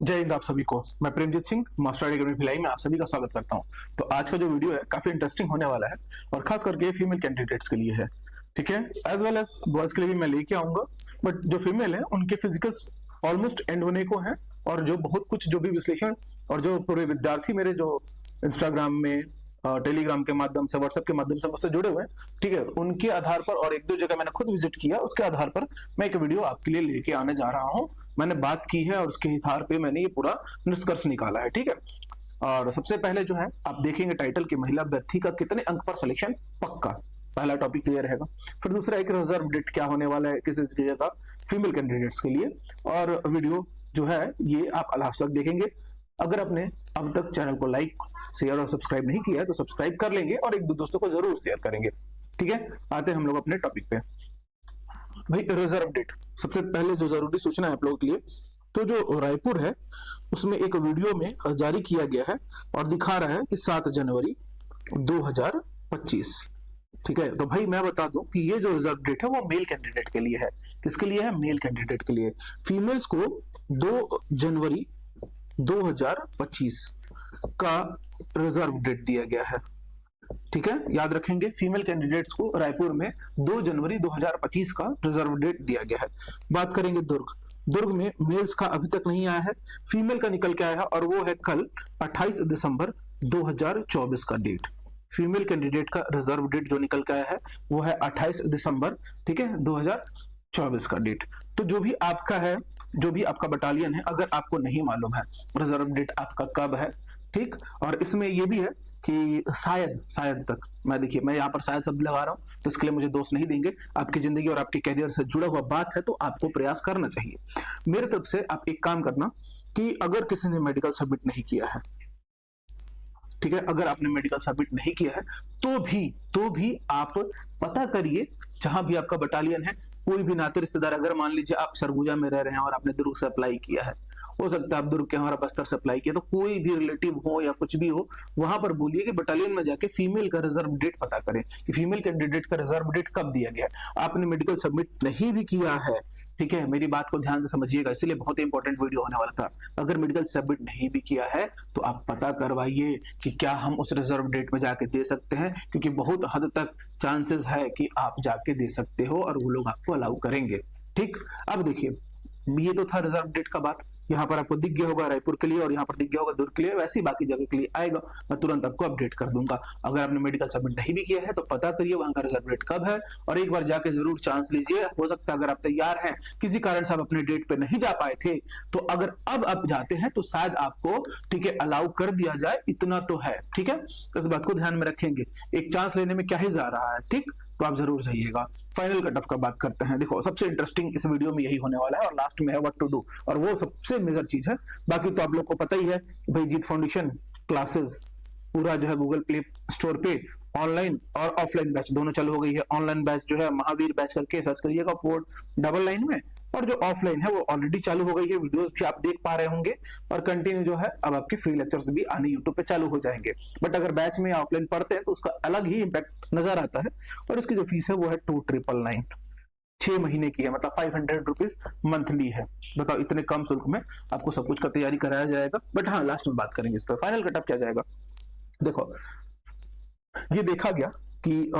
जय हिंद आप सभी को। मैं प्रेमजीत सिंह मास्टर एकेडमी भिलाई में आप सभी का स्वागत करता हूं। तो आज का जो वीडियो है काफी इंटरेस्टिंग होने वाला है और खास करके फीमेल कैंडिडेट्स के लिए है। ठीक है, एज वेल एज बॉयज के लिए भी मैं लेके आऊंगा, बट जो फीमेल है उनके फिजिकल्स ऑलमोस्ट एंड होने को है और जो बहुत कुछ जो भी विश्लेषण और जो पूरे विद्यार्थी मेरे जो इंस्टाग्राम में टेलीग्राम के माध्यम से व्हाट्सएप के माध्यम से मुझसे जुड़े हुए हैं, ठीक है, उनके आधार पर और एक दो जगह मैंने खुद विजिट किया, उसके आधार पर मैं एक वीडियो आपके लिए लेके आने जा रहा हूं। मैंने बात की है और उसके आधार पे मैंने ये पूरा निष्कर्ष निकाला है। ठीक है, और सबसे पहले जो है आप देखेंगे टाइटल की महिला अभ्यर्थी का कितने अंक पर सिलेक्शन पक्का, पहला टॉपिक क्लियर रहेगा। फिर दूसरा एक रिजर्व डेट क्या होने वाला है किस जगह का फीमेल कैंडिडेट्स के लिए, और वीडियो जो है ये आप लास्ट तक देखेंगे। अगर आपने अब तक चैनल को लाइक शेयर और सब्सक्राइब नहीं किया है तो सब्सक्राइब कर लेंगे और एक दो दोस्तों को जरूर शेयर करेंगे। ठीक है, आते हैं हम लोग अपने टॉपिक पे। भाई रिजर्व डेट सबसे पहले जो जरूरी सूचना है आप लोगों के लिए, तो जो रायपुर है उसमें एक वीडियो में जारी किया गया है और दिखा रहा है कि 7 जनवरी 2025। ठीक है, तो भाई मैं बता दूं कि ये जो रिजर्व डेट है वो मेल कैंडिडेट के लिए है। किसके लिए है? मेल कैंडिडेट के लिए। फीमेल्स को 2 जनवरी 2025 का रिजर्व डेट दिया गया है। ठीक है, याद रखेंगे फीमेल कैंडिडेट्स को रायपुर में 2 जनवरी 2025 का रिजर्व डेट दिया गया है। बात करेंगे दुर्ग में मेल्स का अभी तक नहीं आया है, फीमेल का निकल के आया है और वो है कल 28 दिसंबर 2024 का डेट। फीमेल कैंडिडेट का रिजर्व डेट जो निकल के आया है वो है 28 दिसंबर, ठीक है, 2024 का डेट। तो जो भी आपका है, जो भी आपका बटालियन है, अगर आपको नहीं मालूम है रिजर्व डेट आपका कब है, ठीक, और इसमें ये भी है कि शायद तक मैं यहाँ पर शायद शब्द लगा रहा हूँ तो इसके लिए मुझे दोष नहीं देंगे। आपकी जिंदगी और आपके कैरियर से जुड़ा हुआ बात है तो आपको प्रयास करना चाहिए। मेरे तरफ से आप एक काम करना कि अगर किसी ने मेडिकल सबमिट नहीं किया है, ठीक है, अगर आपने मेडिकल सबमिट नहीं किया है तो भी आप पता करिए जहां भी आपका बटालियन है, कोई भी नाते रिश्तेदार, अगर मान लीजिए आप सरगुजा में रह रहे हैं और आपने दुर्ग से अप्लाई किया है, हो सकता है आप दुर्ग के हमारा बस्तर से अप्लाई किया, तो कोई भी रिलेटिव हो या कुछ भी हो वहां पर बोलिए कि बटालियन में जाके फीमेल का रिजर्व डेट पता करें कि फीमेल कैंडिडेट का रिजर्व डेट कब दिया गया है। आपने मेडिकल सबमिट नहीं भी किया है, ठीक है, मेरी बात को ध्यान से समझिएगा, इसलिए बहुत ही इंपॉर्टेंट वीडियो होने वाला था। अगर मेडिकल सबमिट नहीं भी किया है तो आप पता करवाइए कि क्या हम उस रिजर्व डेट में जाके दे सकते हैं, क्योंकि बहुत हद तक चांसेस है कि आप जाके दे सकते हो और वो लोग आपको अलाउ करेंगे। ठीक, अब देखिए ये तो था रिजर्व डेट का बात, यहाँ पर आपको दिख गया होगा रायपुर के लिए और यहाँ पर दिख गया होगा दुर्ग के लिए, वैसे ही बाकी जगह के लिए आएगा, मैं तुरंत आपको अपडेट कर दूंगा। अगर आपने मेडिकल सबमिट नहीं भी किया है तो पता करिए वहां का रिजर्व डेट कब है और एक बार जाके जरूर चांस लीजिए। हो सकता है अगर आप तैयार हैं, किसी कारण से आप अपने डेट पे नहीं जा पाए थे, तो अगर अब आप जाते हैं तो शायद आपको, ठीक है, अलाउ कर दिया जाए, इतना तो है। ठीक है, इस बात को ध्यान में रखेंगे, एक चांस लेने में क्या ही जा रहा है, ठीक, तो आप जरूर जाइएगा। फाइनल कट ऑफ का बात करते हैं। देखो सबसे इंटरेस्टिंग इस वीडियो में यही होने वाला है और लास्ट में है व्हाट टू डू, और वो सबसे मेजर चीज है। बाकी तो आप लोग को पता ही है भाई, जीत फाउंडेशन क्लासेस पूरा जो है गूगल प्ले स्टोर पे ऑनलाइन और ऑफलाइन बैच दोनों चालू हो गई है। ऑनलाइन बैच जो है महावीर बैच करके सर्च करिएगा 499 में, और जो ऑफलाइन है वो ऑलरेडी चालू हो गई है, वीडियोस भी आप देख पा रहे होंगे और कंटिन्यू जो है अब आपके फ्री लेक्चर्स भी आने यूट्यूब पे चालू हो जाएंगे। बट अगर बैच में ऑफलाइन पढ़ते हैं तो उसका अलग ही इम्पैक्ट नजर आता है और इसकी जो फीस है वो है 2999, 6 महीने की है, मतलब 500 रुपीज मंथली है। बताओ इतने कम शुल्क में आपको सब कुछ का तैयारी कराया जाएगा। बट हाँ, लास्ट में बात करेंगे इस पर फाइनल कट ऑफ क्या जाएगा। देखो ये देखा गया कि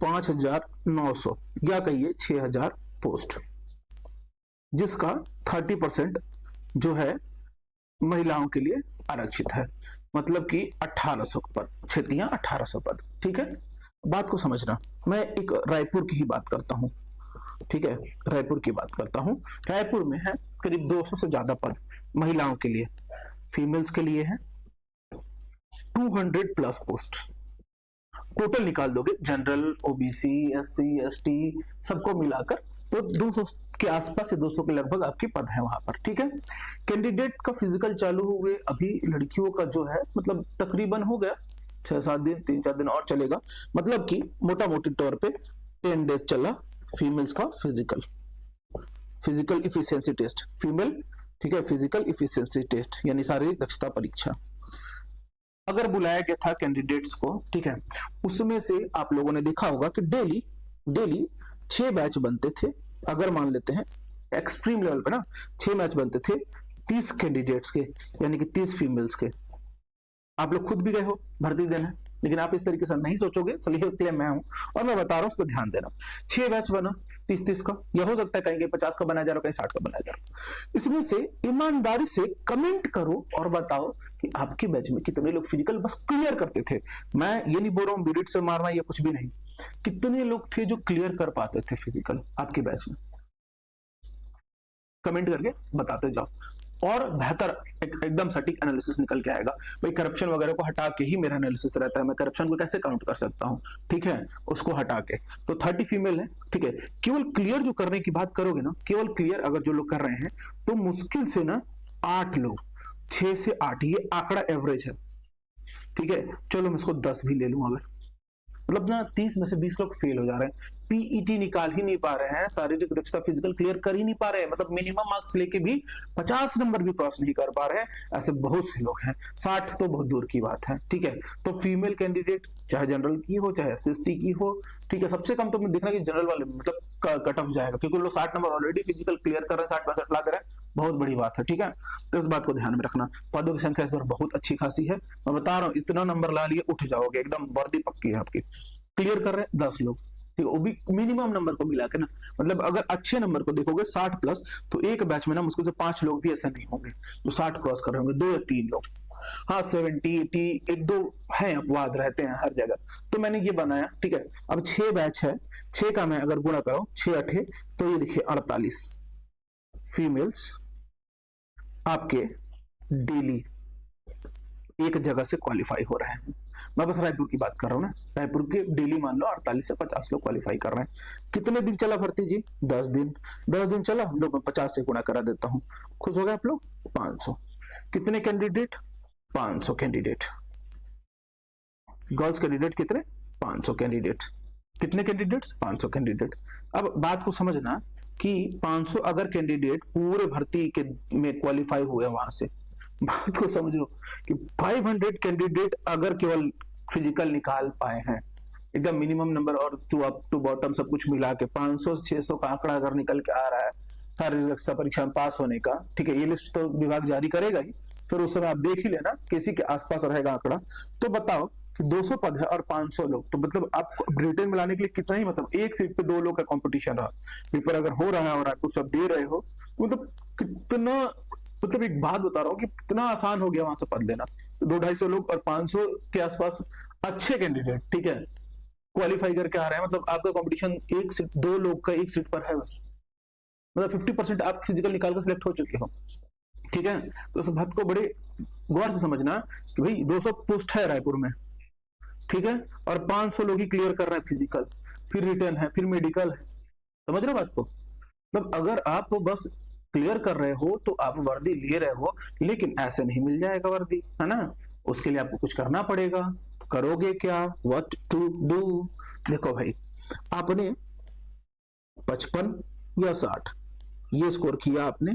5900 या कहिए 6000 पोस्ट, जिसका 30% जो है महिलाओं के लिए आरक्षित है, मतलब कि 1800 पद, 1800 पद। ठीक है, बात को समझना, मैं एक रायपुर की ही बात करता हूं, ठीक है, रायपुर की बात करता हूं। रायपुर में है करीब 200 से ज्यादा पद महिलाओं के लिए, फीमेल्स के लिए है 200 प्लस पोस्ट। टोटल निकाल दोगे जनरल, ओबीसी, एससी, एसटी सबको मिलाकर तो 200 के आसपास या 200 के लगभग आपके पद है वहां पर। ठीक है, कैंडिडेट का फिजिकल चालू हुए अभी लड़कियों का जो है मतलब तकरीबन हो गया 6-7 दिन, 3-4 दिन और चलेगा, मतलब कि मोटा मोटी तौर पे 10 डेज चला फीमेल्स का फिजिकल इफिशियंसी टेस्ट फीमेल, ठीक है, फिजिकल इफिशियंसी टेस्ट यानी शारीरिक दक्षता परीक्षा अगर बुलाया गया था कैंडिडेट्स को, ठीक है, उसमें से आप लोगों ने देखा होगा कि डेली 6 बैच बनते थे। अगर मान लेते हैं एक्सट्रीम लेवल पे ना 6 मैच बनते थे, 30 कैंडिडेट्स के, यानी कि 30 फीमेल्स के। आप लोग खुद भी गए हो भर्ती देने, लेकिन आप इस तरीके से नहीं सोचोगे, इसलिए इसके लिए मैं हूं और मैं बता रहा हूं, उसको ध्यान देना। 6 बैच बना 30-30 का, यह हो सकता है कहीं 50 का बनाया जा रहा हो, कहीं 60 का बनाया जा रहा हो। इसमें से ईमानदारी से कमेंट करो और बताओ कि आपके बैच में कितने लोग फिजिकल बस क्लियर करते थे। मैं ये नहीं बोल रहा हूँ बीडिट से मारना या कुछ भी नहीं, कितने लोग थे जो क्लियर कर पाते थे फिजिकल आपके बैच में, कमेंट करके बताते जाओ और बेहतर एकदम सटीक एनालिसिस निकल के आएगा। भाई करप्शन वगैरह को हटा के ही मेरा एनालिसिस रहता है, मैं करप्शन को कैसे काउंट कर सकता हूं, ठीक है, उसको हटा के। तो 30 फीमेल है, ठीक है। केवल क्लियर जो करने की बात करोगे ना, केवल क्लियर अगर जो लोग कर रहे हैं तो मुश्किल से ना 8 लोग, 6 से 8, ये आंकड़ा एवरेज है, ठीक है। चलो मैं इसको 10 भी ले लूं, अगर मतलब ना 30 में से 20 लोग फेल हो जा रहे हैं, पीईटी निकाल ही नहीं पा रहे हैं, शारीरिक दक्षता फिजिकल क्लियर कर ही नहीं पा रहे हैं, मतलब मिनिमम मार्क्स लेके भी 50 नंबर भी क्रॉस नहीं कर पा रहे हैं। ऐसे बहुत से लोग हैं, 60 तो बहुत दूर की बात है, ठीक है। तो फीमेल कैंडिडेट चाहे जनरल की हो चाहे एसएसटी की हो, ठीक है, सबसे कम तो मैं देखना कि जनरल वाले मतलब कट ऑफ जाएगा, क्योंकि लोग 60 नंबर ऑलरेडी फिजिकल क्लियर कर रहे हैं, 60-62 ला दे रहे हैं, बहुत बड़ी बात है, ठीक है। तो इस बात को ध्यान में रखना। पदों की संख्या इस बार बहुत अच्छी खासी है, मैं बता रहा हूँ, इतना नंबर ला लिए उठ जाओगे, एकदम वर्दी पक्की है आपकी। क्लियर कर रहे हैं 10 लोग, ठीक है, वो भी मिनिमम नंबर को मिला के ना, मतलब अगर अच्छे नंबर को देखोगे 60 प्लस, तो एक बैच में ना मुश्किल से 5 लोग भी ऐसे नहीं होंगे जो 60 क्रॉस कर रहे होंगे, 2 या 3 लोग। हाँ 70-80 एक दो है, अपवाद रहते हैं हर जगह, तो मैंने ये बनाया, ठीक है। अब 6 बैच है, 6 का मैं अगर गुणा करो 6-8, तो ये देखिए 48 फीमेल्स आपके डेली एक जगह से क्वालिफाई हो रहे हैं। मैं बस रायपुर की बात कर रहा हूँ ना, रायपुर के डेली मान लो 48 से 50 लोग क्वालिफाई कर रहे हैं। कितने दिन चला भर्ती जी? 10 दिन। 10 दिन चला, हम लोग 50 से गुणा करा देता हूँ, खुश हो गए आप लोग, 500। कितने कैंडिडेट? 500 कैंडिडेट। गर्ल्स कैंडिडेट कितने? 500 कैंडिडेट। कितने कैंडिडेट्स? 500 कैंडिडेट। अब बात को समझना कि 500 अगर कैंडिडेट पूरे भर्ती के में क्वालिफाई हुए वहां से, बात को समझो कि 500 कैंडिडेट अगर केवल फिजिकल निकाल पाए हैं, एकदम मिनिमम नंबर और अप टू बॉटम सब कुछ मिला के 500-600 का आंकड़ा अगर निकल के आ रहा है शारीरिक दक्षता परीक्षा में पास होने का, ठीक है, ये लिस्ट तो विभाग जारी करेगा ही, फिर उस समय आप देख ही लेना किसी के आसपास रहेगा आंकड़ा। तो बताओ कि 200 पद है और 500 लोग, तो मतलब आप रिटेन में लाने के लिए कितना ही, मतलब एक सीट पे 2 लोग का कंपटीशन रहा, पेपर अगर हो रहा है और आप सब दे रहे हो, मतलब कितना, मतलब एक बात बता रहा हूँ कि कितना आसान हो गया वहां से पद लेना। 200-250 लोग और 500 के आसपास अच्छे कैंडिडेट, ठीक है, क्वालिफाई करके आ रहे हैं, मतलब आपका कंपटीशन एक सीट 2 लोग का एक सीट पर है बस, मतलब 50% आप फिजिकल निकाल कर सिलेक्ट हो चुके हो, ठीक है। तो इस बात को बड़े गौर से समझना कि भाई 200 पोस्ट है रायपुर में, ठीक है, और 500 लोग ही क्लियर कर रहे हैं फिजिकल, फिर रिटर्न है, फिर मेडिकल है, समझ रहे हो बात को। मतलब अगर आप बस क्लियर कर रहे हो तो आप वर्दी ले रहे हो, लेकिन ऐसे नहीं मिल जाएगा वर्दी, है ना, उसके लिए आपको कुछ करना पड़ेगा। तो करोगे क्या? What to do? देखो भाई, आपने 55 या 60 ये स्कोर किया आपने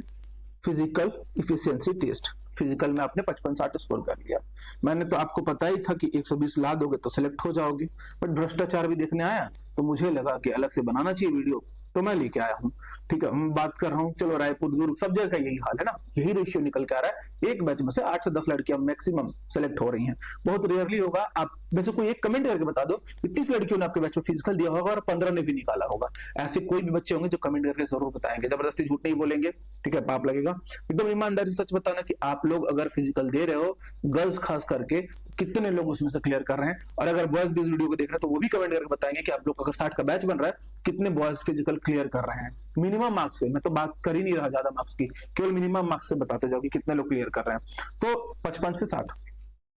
फिजिकल इफिशियंसी टेस्ट, फिजिकल में आपने 55-60 स्कोर कर लिया। मैंने तो आपको पता ही था कि 120 ला दोगे तो सिलेक्ट हो जाओगे, बट भ्रष्टाचार भी देखने आया तो मुझे लगा कि अलग से बनाना चाहिए वीडियो, तो मैं लेके आया हूँ, ठीक है। मैं बात कर रहा हूँ, चलो रायपुर दुर्ग सब जगह का यही हाल है ना, यही रेशियो निकल के आ रहा है, एक बैच में से 8 से 10 लड़कियां मैक्सिमम सेलेक्ट हो रही हैं। बहुत रेयरली होगा आप में से कोई एक कमेंट करके बता दो कि 30 लड़कियों ने आपके बैच में फिजिकल दिया होगा और 15 ने भी निकाला होगा। ऐसे कोई भी बच्चे होंगे जो कमेंट करके जरूर बताएंगे, जबरदस्ती झूठ नहीं बोलेंगे, ठीक है, पाप लगेगा। एकदम ईमानदारी से सच बताना कि आप लोग अगर फिजिकल दे रहे हो, गर्ल्स खास करके, कितने लोग उसमें से क्लियर कर रहे हैं, और अगर बॉयज भी इस वीडियो को देख रहे हैं तो वो भी कमेंट करके बताएंगे कि आप लोग अगर 60 का बैच बन रहा है कितने बॉयज फिजिकल क्लियर कर रहे हैं मिनिमम मार्क्स से। मैं तो बात कर ही नहीं रहा ज्यादा मार्क्स की, केवल मिनिमम मार्क्स से बताते जाओ कि कितने लोग क्लियर कर रहे हैं। तो 55 से 60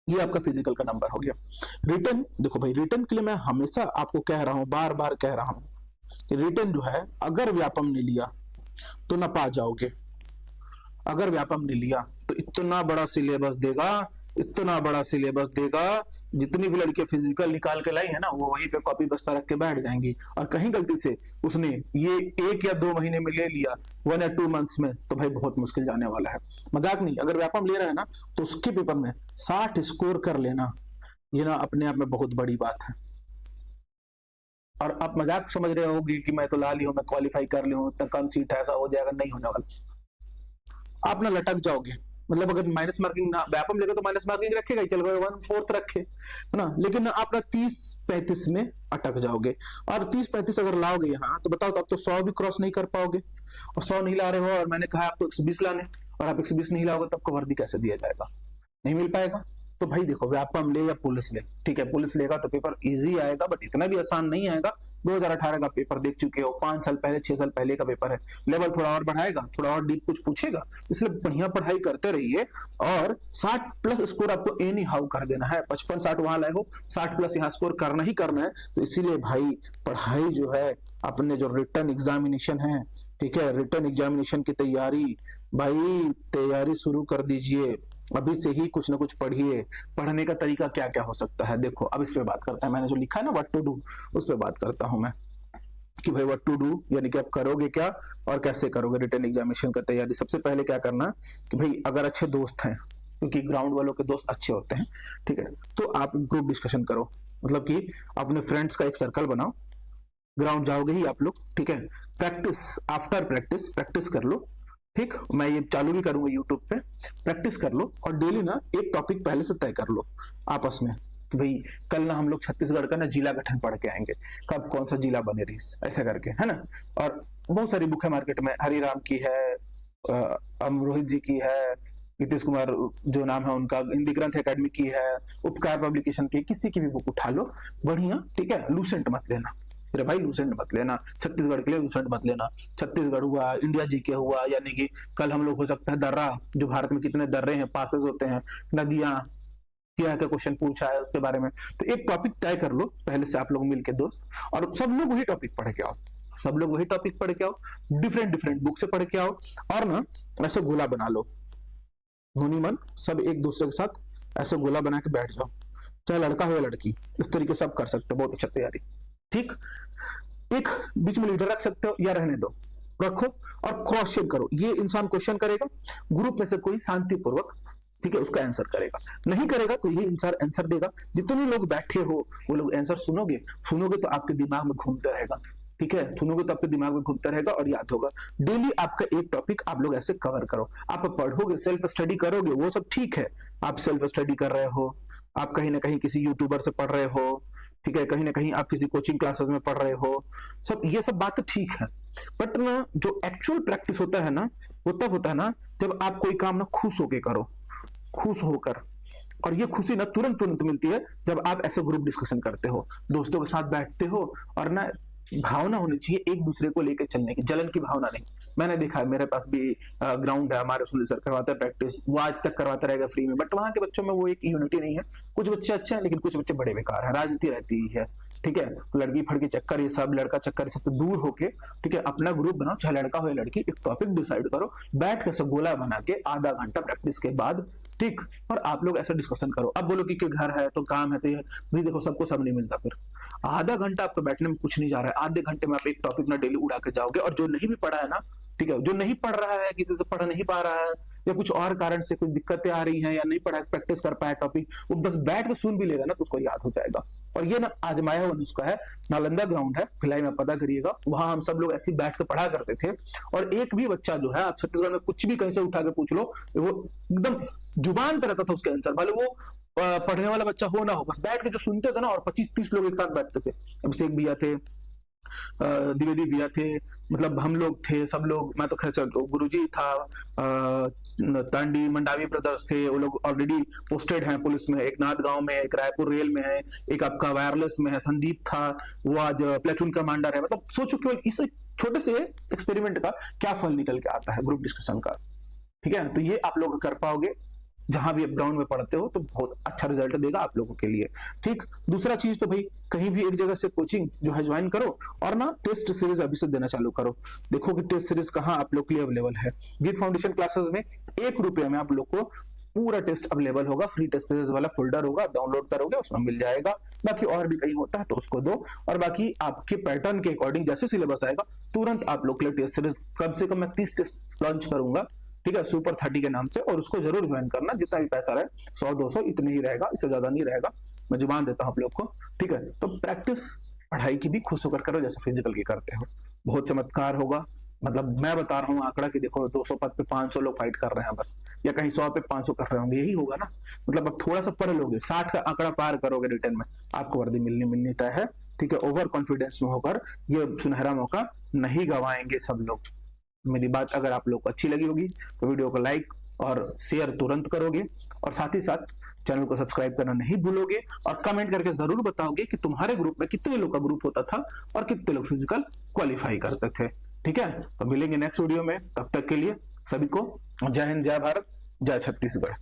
ये आपका फिजिकल का नंबर हो गया। रिटर्न देखो भाई, रिटर्न के लिए मैं हमेशा आपको कह रहा हूं, बार बार कह रहा हूं कि रिटर्न जो है अगर व्यापम ने लिया तो ना पा जाओगे। अगर व्यापम ने लिया तो इतना बड़ा सिलेबस देगा, इतना बड़ा सिलेबस देगा, जितनी भी लड़कियां फिजिकल निकाल के लाई है ना, वो वहीं पे कॉपी बस्ता रख के बैठ जाएंगी। और कहीं गलती से उसने ये 1 या 2 महीने में ले लिया, 1 या 2 मंथ्स में, तो भाई बहुत मुश्किल जाने वाला है। मजाक नहीं, अगर व्यापम ले रहा है ना तो उसके पेपर में 60 स्कोर कर लेना, ये ना अपने आप में बहुत बड़ी बात है। और आप मजाक समझ रहे होगी कि मैं तो ला ली हूं, मैं क्वालिफाई कर ली हूं, इतना कम सीट है, ऐसा हो जाएगा, नहीं होने वाला। आप ना लटक जाओगे। मतलब अगर माइनस मार्किंग ना व्यापम लेगा तो माइनस मार्किंग रखेगा ही, चलो 1/4 रखे, है ना, लेकिन आप ना 30-35 में अटक जाओगे। और 30-35 अगर लाओगे यहाँ तो बताओ, तो आप तो 100 भी क्रॉस नहीं कर पाओगे। और 100 नहीं ला रहे हो और मैंने कहा आपको 120 लाने, और आप 120 नहीं लाओगे तो आपको वर्दी कैसे दिया जाएगा? नहीं मिल पाएगा। तो भाई देखो, व्यापम ले या पुलिस ले, ठीक है, पुलिस लेगा तो पेपर इजी आएगा, बट इतना भी आसान नहीं आएगा। 2018 का पेपर देख चुके हो, 5 साल पहले 6 साल पहले का पेपर है। लेवल थोड़ा और बढ़ाएगा, थोड़ा और डीप कुछ पूछेगा, इसलिए बढ़िया पढ़ाई करते रहिए। और 60+ स्कोर आपको एनी हाउ कर देना है। 55-60 वहां लाए हो, 60+ यहाँ स्कोर करना ही करना है। तो इसीलिए भाई पढ़ाई जो है, अपने जो रिटर्न एग्जामिनेशन है, ठीक है, रिटर्न एग्जामिनेशन की तैयारी, भाई तैयारी शुरू कर दीजिए अभी से ही। कुछ ना कुछ पढ़िए। पढ़ने का तरीका क्या क्या हो सकता है, देखो अब इस पे बात करते हैं। मैंने जो लिखा है ना व्हाट टू डू, उस पे बात करता हूं मैं कि भाई व्हाट टू डू यानी कि आप करोगे क्या और कैसे करोगे रिटर्न एग्जामिनेशन का तैयारी। सबसे पहले क्या करना कि भाई अगर अच्छे दोस्त हैं, क्योंकि ग्राउंड वालों के दोस्त अच्छे होते हैं, ठीक है, तो आप ग्रुप डिस्कशन करो। मतलब कि अपने फ्रेंड्स का एक सर्कल बनाओ, ग्राउंड जाओगे ही आप लोग, ठीक है, प्रैक्टिस आफ्टर प्रैक्टिस, प्रैक्टिस कर लो। ठीक, मैं ये चालू भी करूंगा यूट्यूब पे, प्रैक्टिस कर लो। और डेली ना एक टॉपिक पहले से तय कर लो आपस में कि भाई कल ना हम लोग छत्तीसगढ़ का ना जिला गठन पढ़ के आएंगे, कब कौन सा जिला बने रही, ऐसा करके, है ना। और बहुत सारी बुक है मार्केट में, हरिराम की है, रोहित जी की है, नीतीश कुमार जो नाम है उनका, हिंदी ग्रंथ एकेडमी की है, उपकार पब्लिकेशन की, किसी की भी बुक उठा लो, बढ़िया, ठीक है। लूसेंट मत लेना, मेरे भाई, लूसेंट मत लेना, छत्तीसगढ़ के लिए लूसेंट मत लेना। छत्तीसगढ़ हुआ, इंडिया जीके हुआ, यानी कि कल हम लोग हो सकता है दर्रा, जो भारत में कितने दर्रे हैं, पासेस होते हैं, नदियां, क्या का क्वेश्चन पूछा है उसके बारे में। तो एक टॉपिक तय कर लो पहले से आप लोग मिलके दोस्त, और सब लोग वही टॉपिक पढ़ के आओ, सब लोग वही टॉपिक पढ़ के आओ, डिफरेंट डिफरेंट बुक से पढ़ के आओ। और ना ऐसे गोला बना लो, धोनी मन, सब एक दूसरे के साथ ऐसे गोला बना के बैठ जाओ, चाहे लड़का हो या लड़की, इस तरीके से आप कर सकते हो, बहुत अच्छा तैयारी। ठीक, एक बीच में लीडर रख सकते हो या रहने दो, रखो और क्रॉस चेक करो। ये इंसान क्वेश्चन करेगा, ग्रुप में से कोई शांतिपूर्वक, ठीक है, उसका आंसर करेगा, नहीं करेगा तो ये इंसान आंसर देगा। जितने लोग बैठे हो वो लोग आंसर सुनोगे, सुनोगे तो आपके दिमाग में घूमता रहेगा, ठीक है, सुनोगे तो आपके दिमाग में घूमता रहेगा और याद होगा। डेली आपका एक टॉपिक आप लोग ऐसे कवर करो। आप पढ़ोगे, सेल्फ स्टडी करोगे, वो सब ठीक है, आप सेल्फ स्टडी कर रहे हो, आप कहीं ना कहीं किसी यूट्यूबर से पढ़ रहे हो, ठीक है, कहीं ना कहीं आप किसी कोचिंग क्लासेस में पढ़ रहे हो, सब ये सब बात ठीक है। बट ना जो एक्चुअल प्रैक्टिस होता है ना, वो तब होता है ना जब आप कोई काम ना खुश होके करो, खुश होकर। और ये खुशी ना तुरंत तुरंत मिलती है जब आप ऐसे ग्रुप डिस्कशन करते हो, दोस्तों के साथ बैठते हो, और ना भावना होनी चाहिए एक दूसरे को लेकर चलने की, जलन की भावना नहीं। मैंने देखा है, मेरे पास भी ग्राउंड है, हमारे सुनील सर करवाते हैं प्रैक्टिस, वो आज तक करवाता रहेगा फ्री में, बट वहां के बच्चों में वो एक यूनिटी नहीं है। कुछ बच्चे अच्छे हैं लेकिन कुछ बच्चे बड़े बेकार है, राजनीति रहती ही है, ठीक है, तो लड़की फड़की चक्कर, ये सब लड़का चक्कर, ये सबसे दूर होके, ठीक है, अपना ग्रुप बनाओ, चाहे लड़का हो या लड़की, एक टॉपिक डिसाइड करो, बैठ के सब गोला बना के आधा घंटा प्रैक्टिस के बाद, ठीक, और आप लोग ऐसा डिस्कशन करो। अब बोलो कि घर है तो काम है, तो ये भी देखो, सबको सब नहीं मिलता। फिर आधा घंटा आपको बैठने में कुछ नहीं जा रहा है, आधे घंटे में आप एक टॉपिक ना डेली उड़ा के जाओगे। और जो नहीं भी पढ़ा है ना, ठीक है, जो नहीं पढ़ रहा है, किसी से पढ़ नहीं पा रहा है, या कुछ और कारण से कुछ दिक्कतें आ रही हैं, या नहीं पढ़ा, प्रैक्टिस कर पाया टॉपिक, वो बस बैठ के सुन भी लेगा ना तो उसको याद हो जाएगा। और ये ना आजमाया हुआ नुस्खा है, नालंदा ग्राउंड है भिलाई में, पता करिएगा, वहां हम सब लोग ऐसे बैठ के पढ़ा करते थे। और एक भी बच्चा जो है, आप छत्तीसगढ़ में कुछ भी कहीं से उठा के पूछ लो, वो एकदम जुबान पे रहता था उसके आंसर, भले वो पढ़ने वाला बच्चा हो ना हो, बस बैठ के जो सुनते थे ना, और 25-30 लोग एक साथ बैठते थे। अभिषेक भैया थे, द्विवेदी भैया थे, मतलब हम लोग थे, सब लोग, मैं तो खैर चलता, गुरुजी था, तांडी मंडावी ब्रदर्स थे, वो लोग ऑलरेडी पोस्टेड हैं पुलिस में, एक नाथगांव में, एक रायपुर रेल में है, एक आपका वायरलेस में है, संदीप था, वो आज प्लेटून कमांडर है। मतलब सोचो केवल इस छोटे से एक्सपेरिमेंट का क्या फल निकल के आता है ग्रुप डिस्कशन का, ठीक है। तो ये आप लोग कर पाओगे जहां भी आप ग्राउंड में पढ़ते हो, तो बहुत अच्छा रिजल्ट देगा आप लोगों के लिए। ठीक, दूसरा चीज तो भाई कहीं भी एक जगह से कोचिंग जो है ज्वाइन करो, और ना टेस्ट सीरीज अभी से देना चालू करो। देखो कि टेस्ट सीरीज कहाँ आप लोग के लिए अवेलेबल है। जीत फाउंडेशन क्लासेस में 1 रुपये में आप लोग को पूरा टेस्ट अवेलेबल होगा, फ्री टेस्ट सीरीज वाला फोल्डर होगा, डाउनलोड करोगे उसमें मिल जाएगा। बाकी और भी कहीं होता है तो उसको दो, और बाकी आपके पैटर्न के अकॉर्डिंग जैसे सिलेबस आएगा तुरंत आप लोग के लिए टेस्ट सीरीज, कम से कम मैं 30 टेस्ट लॉन्च करूंगा, ठीक है, सुपर 30 के नाम से, और उसको जरूर ज्वाइन करना। जितना भी पैसा रहे, 100-200 इतने ही रहेगा, इससे ज्यादा नहीं रहेगा, मैं जुबान देता हूं आप लोग को, ठीक है। तो प्रैक्टिस पढ़ाई की भी खुश होकर करो, जैसे फिजिकल की करते हो, बहुत चमत्कार होगा। मतलब मैं बता रहा हूँ आंकड़ा कि देखो 200 पद पे 500 लोग फाइट कर रहे हैं बस, या कहीं 100 पे 500 कर रहे होंगे, यही होगा ना। मतलब अब थोड़ा सा पढ़ लोगे, 60 का आंकड़ा पार करोगे रिटर्न में, आपको वर्दी मिलनी मिलनी तय है। ठीक है, ओवर कॉन्फिडेंस में होकर ये सुनहरा मौका नहीं गवाएंगे सब लोग। मेरी बात अगर आप लोग को अच्छी लगी होगी तो वीडियो को लाइक और शेयर तुरंत करोगे, और साथ ही साथ चैनल को सब्सक्राइब करना नहीं भूलोगे, और कमेंट करके जरूर बताओगे कि तुम्हारे ग्रुप में कितने लोग का ग्रुप होता था और कितने लोग फिजिकल क्वालिफाई करते थे। ठीक है, तो मिलेंगे नेक्स्ट वीडियो में, तब तक के लिए सभी को जय हिंद, जय भारत, जय छत्तीसगढ़।